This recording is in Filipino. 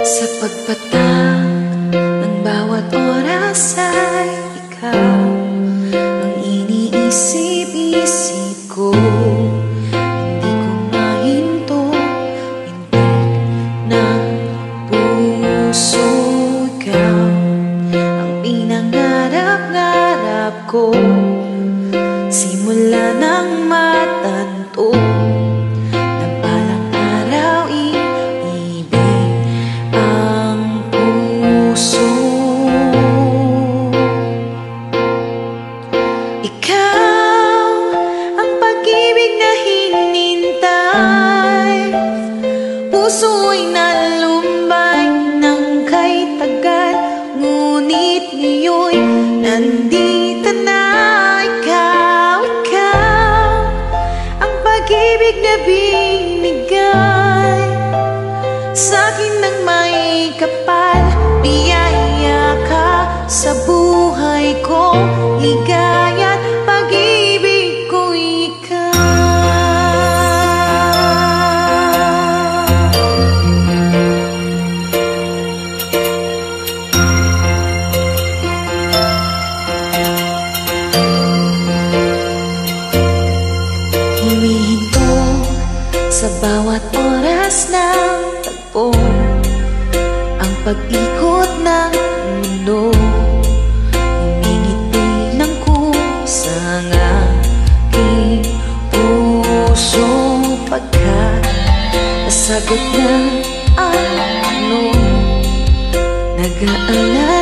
Sa pagpatak ng bawat oras ay ikaw ang iniisip-isip ko. Hindi ko mahinto, pintig ng puso. Ikaw ang pinangarap-ngarap ko, simula ng matanto na balang araw iibig ang puso. Ikaw ang pag-ibig na hinintay, puso'y nalumbay ng kay tagal, ngunit ngayon nandito na. Pag-ibig na binigay sa'kin ng may kapal, biyaya ka sa buhay ko, ligaya't pag-ibig ko ikaw. Humihinto sa bawat oras ng tagpo, ang pag-ikot ng mundo. Humingiti ng kusang aking puso, pagkat nasagot na ang tanong, nag-aalala